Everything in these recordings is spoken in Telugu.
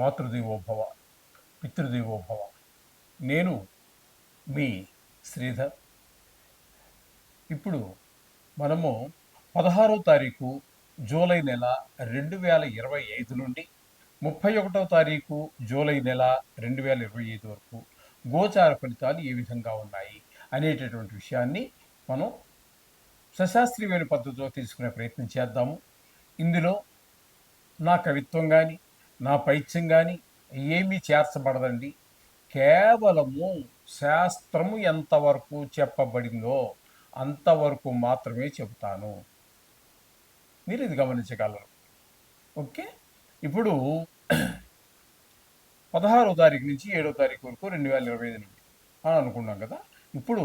మాతృదేవోభవ, పితృదేవోభవ. నేను మీ శ్రీధర్. ఇప్పుడు మనము 16వ తారీఖు జూలై నెల 2025 నుండి 31వ తారీఖు జూలై నెల 2025 వరకు గోచార ఫలితాలు ఏ విధంగా ఉన్నాయి అనేటటువంటి విషయాన్ని మనం సశాస్త్రీయమైన పద్ధతిలో తెలుసుకునే ప్రయత్నం చేద్దాము. ఇందులో నా కవిత్వం కానీ నా పైత్యం కానీ ఏమీ చేర్చబడదండి. కేవలము శాస్త్రము ఎంతవరకు చెప్పబడిందో అంతవరకు మాత్రమే చెబుతాను. మీరు ఇది గమనించగలరు. ఓకే. ఇప్పుడు 16వ తారీఖు నుంచి 7వ తారీఖు వరకు 2025 నుండి అని అనుకున్నాం కదా. ఇప్పుడు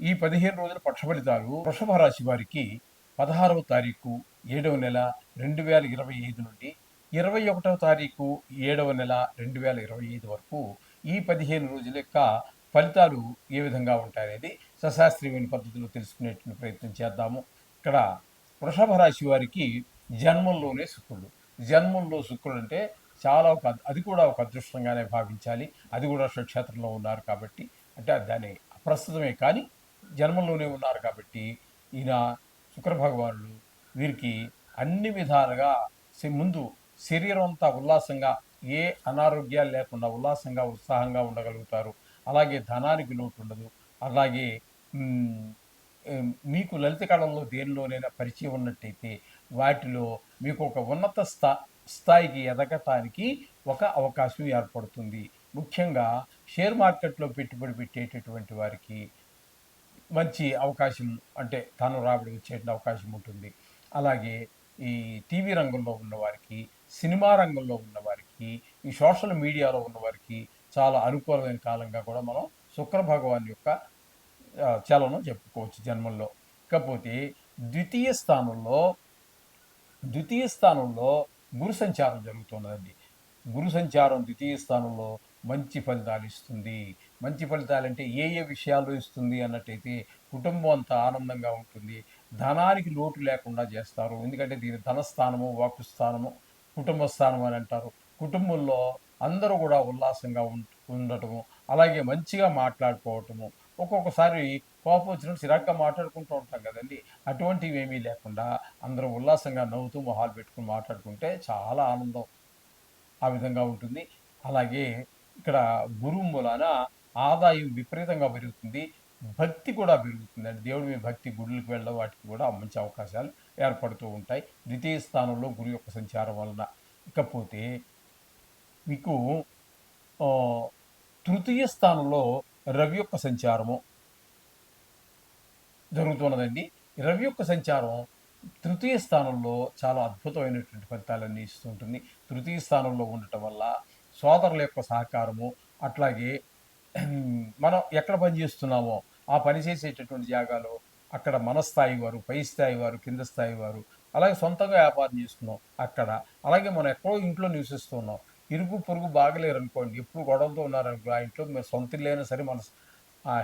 ఈ 15 రోజుల పక్ష ఫలితాలు వృషభ రాశి వారికి 16వ తారీఖు 7వ నెల 2025 నుండి 21వ తారీఖు 7వ నెల 2025 వరకు ఈ 15 రోజుల యొక్క ఫలితాలు ఏ విధంగా ఉంటాయనేది సశాస్త్రీయమైన పద్ధతిలో తెలుసుకునేటువంటి ప్రయత్నం చేద్దాము. ఇక్కడ వృషభ రాశి వారికి జన్మంలోనే శుక్రుడు. జన్మంలో శుక్రుడు అంటే చాలా అది కూడా ఒక అదృష్టంగానే భావించాలి. అది కూడా స్వక్షేత్రంలో ఉన్నారు కాబట్టి, అంటే దాని అప్రస్తుతమే కానీ జన్మంలోనే ఉన్నారు కాబట్టి ఈయన శుక్ర భగవానుడు వీరికి అన్ని విధాలుగా ముందు శరీరం అంతా ఉల్లాసంగా, ఏ అనారోగ్యాలు లేకుండా ఉల్లాసంగా ఉత్సాహంగా ఉండగలుగుతారు. అలాగే ధనానికి లోటు ఉండదు. అలాగే మీకు లలిత కళల్లో దేనిలోనైనా పరిచయం ఉన్నట్టయితే వాటిలో మీకు ఒక ఉన్నత స్థాయికి ఎదగటానికి ఒక అవకాశం ఏర్పడుతుంది. ముఖ్యంగా షేర్ మార్కెట్లో పెట్టుబడి పెట్టేటటువంటి వారికి మంచి అవకాశం, అంటే తాను రాబడి వచ్చే అవకాశం ఉంటుంది. అలాగే ఈ టీవీ రంగంలో ఉన్నవారికి, సినిమా రంగంలో ఉన్నవారికి, ఈ సోషల్ మీడియాలో ఉన్నవారికి చాలా అనుకూలమైన కాలంగా కూడా మనం శుక్ర భగవాన్ యొక్క చలనం చెప్పుకోవచ్చు జన్మంలో. ఇకపోతే ద్వితీయ స్థానంలో గురు సంచారం జరుగుతున్నదండి. గురు సంచారం ద్వితీయ స్థానంలో మంచి ఫలితాలు ఇస్తుంది. మంచి ఫలితాలంటే ఏ విషయాల్లో ఇస్తుంది అన్నట్టయితే కుటుంబం అంతా ఆనందంగా ఉంటుంది. ధనానికి లోటు లేకుండా చేస్తారు. ఎందుకంటే దీని ధనస్థానము, వాక్కు స్థానము, కుటుంబ స్థానం అని అంటారు. కుటుంబంలో అందరూ కూడా ఉల్లాసంగా ఉండటము, అలాగే మంచిగా మాట్లాడుకోవటము. ఒక్కొక్కసారి కోపం వచ్చినప్పుడు చిరాగ్గా మాట్లాడుకుంటూ ఉంటాం కదండి. అటువంటివి ఏమీ లేకుండా అందరూ ఉల్లాసంగా నవ్వుతూ మొహాలు పెట్టుకుని మాట్లాడుకుంటే చాలా ఆనందం ఆ విధంగా ఉంటుంది. అలాగే ఇక్కడ గురువు మూలాన ఆదాయం విపరీతంగా పెరుగుతుంది. భక్తి కూడా పెరుగుతుందండి. దేవుడి మీద భక్తి, గుడులకు వెళ్ళడం వాటికి కూడా మంచి అవకాశాలు ఏర్పడుతూ ఉంటాయి ద్వితీయ స్థానంలో గురు యొక్క సంచారం వలన. ఇకపోతే మీకు తృతీయ స్థానంలో రవి యొక్క సంచారము జరుగుతున్నదండి. రవి యొక్క సంచారం తృతీయ స్థానంలో చాలా అద్భుతమైనటువంటి ఫలితాలన్నీ ఇస్తూ ఉంటుంది. తృతీయ స్థానంలో ఉండటం వల్ల సోదరుల యొక్క సహకారము, అట్లాగే మనం ఎక్కడ పనిచేస్తున్నామో ఆ పని చేసేటటువంటి జాగాలో అక్కడ మన స్థాయి వారు, పై స్థాయి వారు, కింద స్థాయి వారు, అలాగే సొంతంగా వ్యాపారం చేస్తున్నాం అక్కడ, అలాగే మనం ఎక్కడో ఇంట్లో నివసిస్తున్నాం, ఇరుగు పొరుగు బాగలేరు అనుకోండి, ఎప్పుడు గొడవలతో ఉన్నారనుకో, ఆ ఇంట్లో మీరు సొంత ఇల్లైనా సరే మన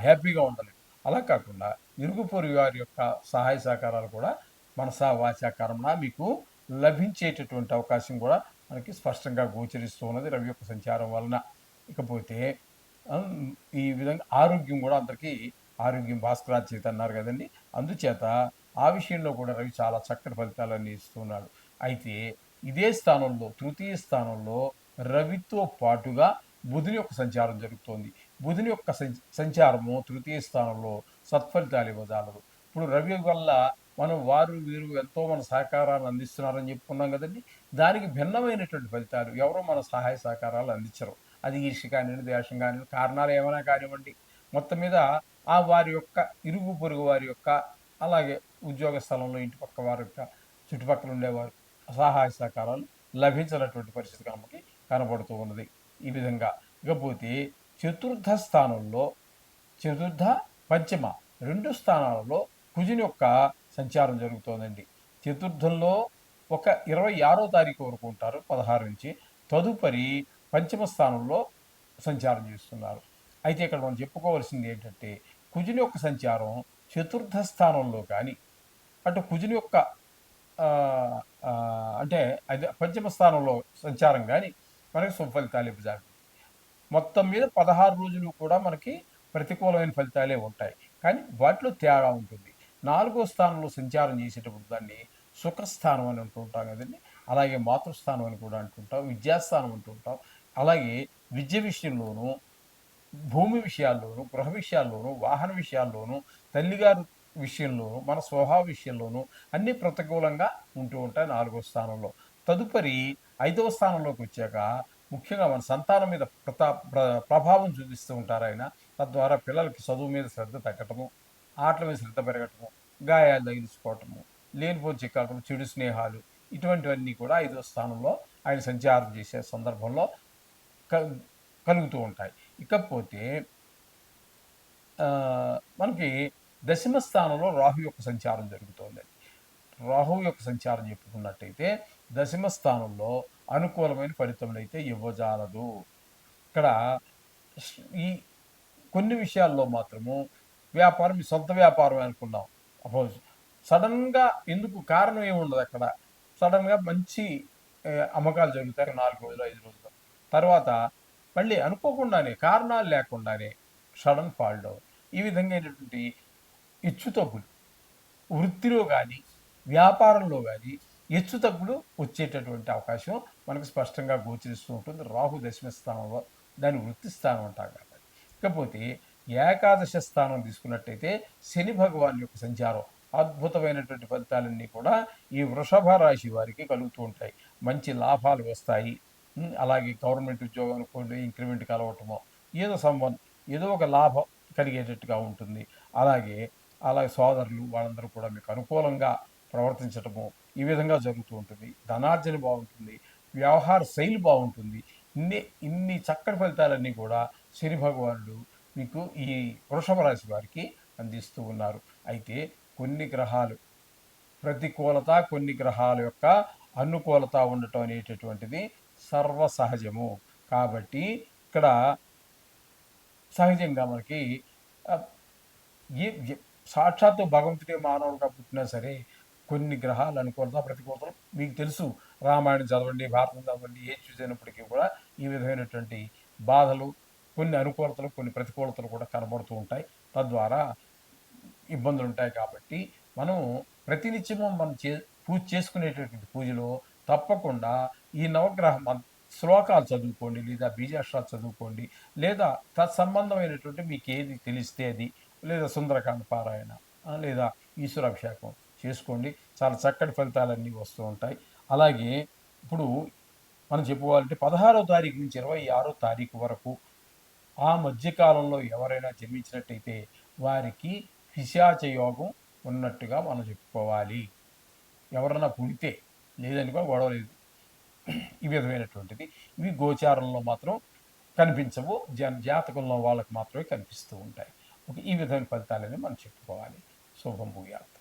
హ్యాపీగా ఉండలేము. అలా కాకుండా ఇరుగు పొరుగు వారి యొక్క సహాయ సహకారాలు కూడా మనసా వాచా కర్మణ మీకు లభించేటటువంటి అవకాశం కూడా మనకి స్పష్టంగా గోచరిస్తూ ఉన్నది రవి యొక్క సంచారం వలన. ఇకపోతే ఈ విధంగా ఆరోగ్యం కూడా అందరికీ, ఆరోగ్యం భాస్కరాచేత అన్నారు కదండి. అందుచేత ఆ విషయంలో కూడా రవి చాలా చక్కటి ఫలితాలన్నీ ఇస్తున్నాడు. అయితే ఇదే స్థానంలో, తృతీయ స్థానంలో రవితో పాటుగా బుధుని యొక్క సంచారం జరుగుతోంది. బుధుని యొక్క సంచారము తృతీయ స్థానంలో సత్ఫలితాలు ఇవ్వజాలదు. ఇప్పుడు రవి వల్ల మనం వారు వీరు ఎంతో మన సహకారాన్ని అందిస్తున్నారని చెప్పుకున్నాం కదండి. దానికి భిన్నమైనటువంటి ఫలితాలు ఎవరో మన సహాయ సహకారాలు అందించరు. అది ఈర్ష్య కానివ్వండి, ద్వేషం కానివ్వండి, కారణాలు ఏమైనా కానివ్వండి, మొత్తం మీద ఆ వారి యొక్క ఇరుగు పొరుగు వారి యొక్క, అలాగే ఉద్యోగ స్థలంలో ఇంటి పక్క వారి యొక్క, చుట్టుపక్కల ఉండేవారు సహాయ సహకారాలు లభించినటువంటి పరిస్థితి మనకి కనబడుతూ ఉన్నది. ఈ విధంగా ఇకపోతే చతుర్థ స్థానంలో, చతుర్థ పంచమ 2 స్థానాలలో కుజుని యొక్క సంచారం జరుగుతోందండి. చతుర్థంలో ఒక 26వ తారీఖు వరకు ఉంటారు, 16 నుంచి. తదుపరి పంచమ స్థానంలో సంచారం చేస్తున్నారు. అయితే ఇక్కడ మనం చెప్పుకోవాల్సింది ఏంటంటే, కుజుని యొక్క సంచారం చతుర్థ స్థానంలో కానీ, అటు కుజుని యొక్క అంటే అది పంచమ స్థానంలో సంచారం కానీ, మనకి శుభ ఫలితాలు ఇవ్వజాగ్రత్త. మొత్తం మీద 16 రోజులు కూడా మనకి ప్రతికూలమైన ఫలితాలే ఉంటాయి. కానీ వాటిలో తేడా ఉంటుంది. నాలుగో స్థానంలో సంచారం చేసేటప్పుడు దాన్ని సుఖస్థానం అని అంటూ ఉంటాం కదండీ! అలాగే మాతృస్థానం అని కూడా అంటుంటాం. విద్యాస్థానం అంటుంటాం. అలాగే విద్య విషయంలోనూ, భూమి విషయాల్లోనూ, గృహ విషయాల్లోనూ, వాహన విషయాల్లోనూ, తల్లిగారి విషయంలోనూ, మన స్వభావ విషయంలోనూ అన్నీ ప్రతికూలంగా ఉంటూ ఉంటాయి నాలుగో స్థానంలో. తదుపరి ఐదవ స్థానంలోకొచ్చాక ముఖ్యంగా మన సంతానం మీద ప్రభావం చూపిస్తూ ఉంటారాయన. తద్వారా పిల్లలకి చదువు మీద శ్రద్ధ తగ్గటము, ఆటల మీద శ్రద్ధ పెరగటము, గాయాలు తగిలించుకోవటము, లేనిపోని చికాకులు, చెడు స్నేహాలు ఇటువంటివన్నీ కూడా ఐదవ స్థానంలో ఆయన సంచారం చేసే సందర్భంలో క కలుగుతూ ఉంటాయి. ఇకపోతే మనకి దశమ స్థానంలో రాహు యొక్క సంచారం జరుగుతోందండి. రాహువు యొక్క సంచారం చెప్పుకున్నట్టయితే దశమ స్థానంలో అనుకూలమైన ఫలితములైతే ఇవ్వజాలదు. ఇక్కడ ఈ కొన్ని విషయాల్లో మాత్రము వ్యాపారం మీ సొంత వ్యాపారం అనుకున్నాం. సపోజ్ సడన్‌గా ఎందుకు కారణం ఏముండదు అక్కడ. సడన్‌గా మంచి అమ్మకాలు జరుగుతాయి 4 రోజులు, 5 రోజులు. తర్వాత మళ్ళీ అనుకోకుండానే కారణాలు లేకుండానే సడన్ ఫాల్ డౌన్. ఈ విధంగానటువంటి హెచ్చుతగ్గులు వృత్తిలో గాని, వ్యాపారంలో గాని హెచ్చుతగ్గులు వచ్చేటటువంటి అవకాశం మనకు స్పష్టంగా గోచరిస్తూ ఉంటుంది. రాహు దశమ స్థానంలో దాన్ని వృత్తి స్థానం అంటాం కాబట్టి. ఇకపోతే ఏకాదశ స్థానం తీసుకున్నట్టయితే శని భగవాన్ యొక్క సంచారం అద్భుతమైనటువంటి ఫలితాలన్నీ కూడా ఈ వృషభ రాశి వారికి కలుగుతూ ఉంటాయి. మంచి లాభాలు వస్తాయి. అలాగే గవర్నమెంట్ ఉద్యోగం అనుకోండి ఇంక్రిమెంట్ కలవటమో ఏదో ఒక లాభం కలిగేటట్టుగా ఉంటుంది. అలాగే సోదరులు వాళ్ళందరూ కూడా మీకు అనుకూలంగా ప్రవర్తించటము ఈ విధంగా జరుగుతూ ఉంటుంది. ధనార్జన బాగుంటుంది. వ్యవహార శైలి బాగుంటుంది. ఇన్ని చక్కటి ఫలితాలన్నీ కూడా శని భగవానుడు మీకు ఈ వృషభ రాశి వారికి అందిస్తూ ఉన్నారు. అయితే కొన్ని గ్రహాలు ప్రతికూలత, కొన్ని గ్రహాల యొక్క అనుకూలత ఉండటం అనేటటువంటిది సర్వసహజము. కాబట్టి ఇక్కడ సహజంగా మనకి ఆహ్, ఏ ఎ సాక్షాత్తు భగవంతుడే మానవుడిగా పుట్టినా సరే, కొన్ని గ్రహాల అనుకూలత, ప్రతికూలతలు మీకు తెలుసు. రామాయణం చదవండి, భారతం చదవండి, ఏది చూసినప్పటికీ కూడా ఈ విధమైనటువంటి బాధలు, కొన్ని అనుకూలతలు, కొన్ని ప్రతికూలతలు కూడా కనబడుతూ ఉంటాయి. తద్వారా ఇబ్బందులుంటాయి కాబట్టి, మనం ప్రతినిత్యము మనం పూజ చేసుకునేటటువంటి పూజలో తప్పకుండా ఈ నవగ్రహ శ్లోకాలు చదువుకోండి, లేదా బీజాక్షరాలు చదువుకోండి, లేదా తత్సంబంధమైనటువంటి మీకేది తెలిస్తే అది, లేదా సుందరకాండ పారాయణ, లేదా ఈశ్వరాభిషేకం చేసుకోండి. చాలా చక్కటి ఫలితాలన్నీ వస్తూ ఉంటాయి. అలాగే ఇప్పుడు మనం చెప్పుకోవాలంటే 16వ తారీఖు నుంచి 26వ తారీఖు వరకు ఆ మధ్య కాలంలో ఎవరైనా జన్మించినట్టయితే వారికి పిశాచ యోగం ఉన్నట్టుగా మనం చెప్పుకోవాలి. ఎవరన్నా పుడితే లేదనుకో గొడవ లేదు. ఈ విధమైనటువంటిది. ఇవి గోచారంలో మాత్రం కనిపించవు. జాతకంలో వాళ్ళకి మాత్రమే కనిపిస్తూ ఉంటాయి. ఓకే. ఈ విధమైన ఫలితాలని మనం చెప్పుకోవాలి. శుభం భూయాత్.